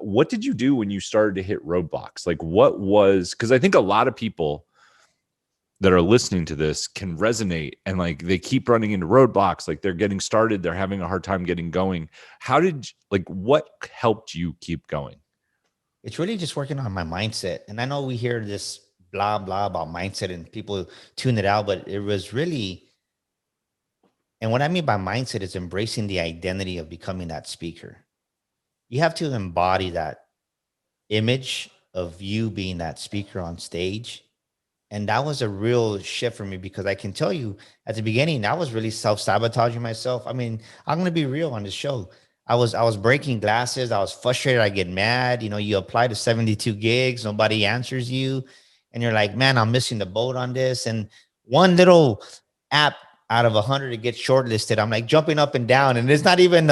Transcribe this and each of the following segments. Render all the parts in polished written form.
what did you do when you started to hit roadblocks? Like what was, because I think a lot of people that are listening to this can resonate, and like they keep running into roadblocks, like they're getting started, they're having a hard time getting going. What helped you keep going? It's really just working on my mindset. And I know we hear this blah, blah about mindset and people tune it out, but it was really, and what I mean by mindset is embracing the identity of becoming that speaker. You have to embody that image of you being that speaker on stage. And that was a real shift for me, because I can tell you at the beginning, I was really self-sabotaging myself. I mean, I'm going to be real on this show. I was breaking glasses. I was frustrated. I get mad. You know, you apply to 72 gigs, nobody answers you. And you're like, man, I'm missing the boat on this. And one little app out of 100 to get shortlisted, I'm like jumping up and down. And it's not even,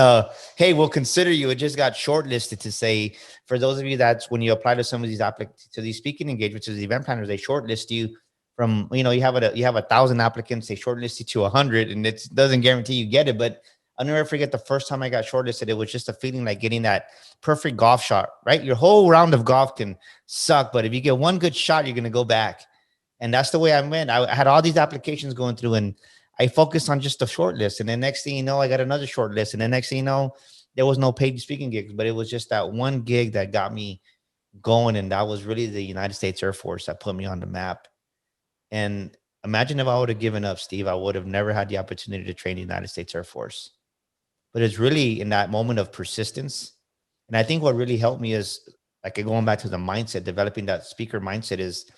hey, we'll consider you. It just got shortlisted to say, for those of you, that's when you apply to some of these to these speaking engagements, to the event planners, they shortlist you from, you have 1,000 applicants, they shortlist you to 100, and it doesn't guarantee you get it. But I'll never forget the first time I got shortlisted. It was just a feeling like getting that perfect golf shot, right? Your whole round of golf can suck, but if you get one good shot, you're going to go back. And that's the way I went. I had all these applications going through, and I focused on just the short list. And then next thing you know, I got another short list. And then next thing you know, there was no paid speaking gigs, but it was just that one gig that got me going. And that was really the United States Air Force that put me on the map. And imagine if I would have given up, Steve, I would have never had the opportunity to train the United States Air Force. But it's really in that moment of persistence. And I think what really helped me is, like, going back to the mindset, developing that speaker mindset, is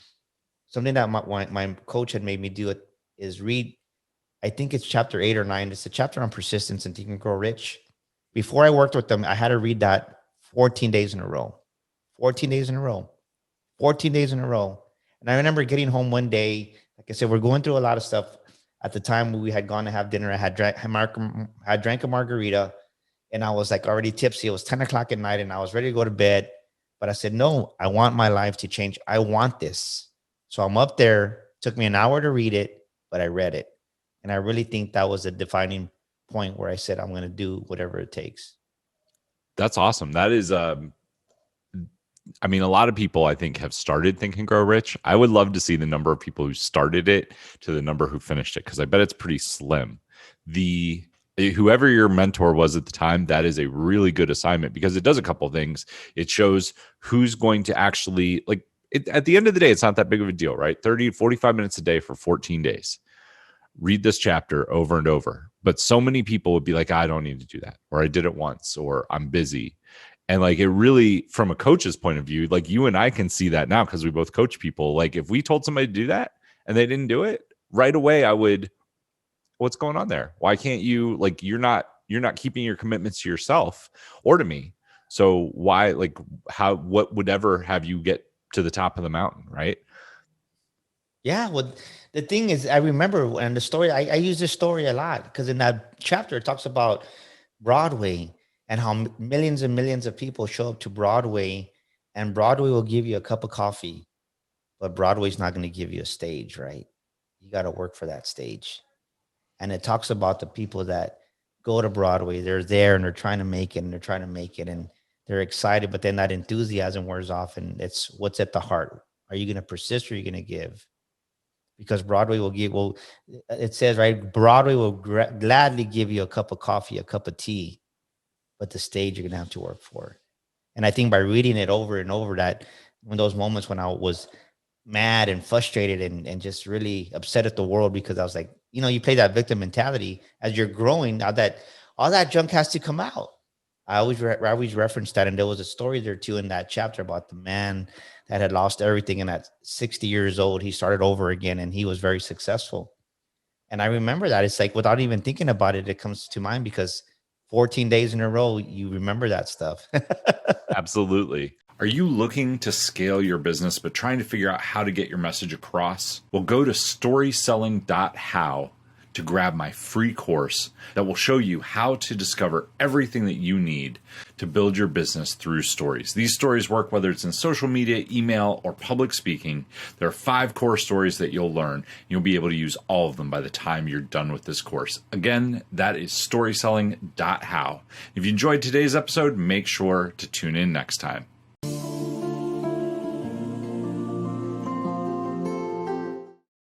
something that my coach had made me do it, is read, I think it's chapter 8 or 9. It's a chapter on persistence and Think and Grow Rich. Before I worked with them, I had to read that 14 days in a row, 14 days in a row, 14 days in a row. And I remember getting home one day, like I said, we're going through a lot of stuff. At the time we had gone to have dinner, I had drank a margarita, and I was like already tipsy. It was 10 o'clock at night and I was ready to go to bed. But I said, no, I want my life to change. I want this. So I'm up there. It took me an hour to read it, but I read it. And I really think that was a defining point where I said, I'm going to do whatever it takes. That's awesome. That is, I mean, a lot of people, I think, have started Think and Grow Rich. I would love to see the number of people who started it to the number who finished it, because I bet it's pretty slim. Whoever your mentor was at the time, that is a really good assignment, because it does a couple of things. It shows who's going to actually, like, at the end of the day, it's not that big of a deal, right? 30, 45 minutes a day for 14 days. Read this chapter over and over. But so many people would be like, I don't need to do that, or I did it once, or I'm busy. And like, it really, from a coach's point of view, like you and I can see that now because we both coach people. Like, if we told somebody to do that and they didn't do it right away, I would, what's going on there? Why can't you, like, you're not keeping your commitments to yourself or to me. So why, like, what would ever have you get to the top of the mountain, right? Yeah. Well, the thing is, I remember, and the story, I use this story a lot, because in that chapter, it talks about Broadway and how millions and millions of people show up to Broadway, and Broadway will give you a cup of coffee, but Broadway's not going to give you a stage, right? You got to work for that stage. And it talks about the people that go to Broadway, they're there and they're trying to make it, and they're trying to make it, and they're excited, but then that enthusiasm wears off, and it's what's at the heart. Are you going to persist, or are you going to give? Because Broadway will give, well, it says, right, Broadway will gladly give you a cup of coffee, a cup of tea, but the stage you're going to have to work for. And I think by reading it over and over, that when those moments when I was mad and frustrated and just really upset at the world, because I was like, you play that victim mentality as you're growing. Now that all that junk has to come out. I always reference that. And there was a story there too in that chapter about the man that had lost everything. And at 60 years old, he started over again, and he was very successful. And I remember that. It's like, without even thinking about it, it comes to mind, because 14 days in a row, you remember that stuff. Absolutely. Are you looking to scale your business but trying to figure out how to get your message across? Well, go to storyselling.how to grab my free course that will show you how to discover everything that you need to build your business through stories. These stories work whether it's in social media, email, or public speaking. There are 5 core stories that you'll learn. You'll be able to use all of them by the time you're done with this course. Again, that is storyselling.how. If you enjoyed today's episode, make sure to tune in next time.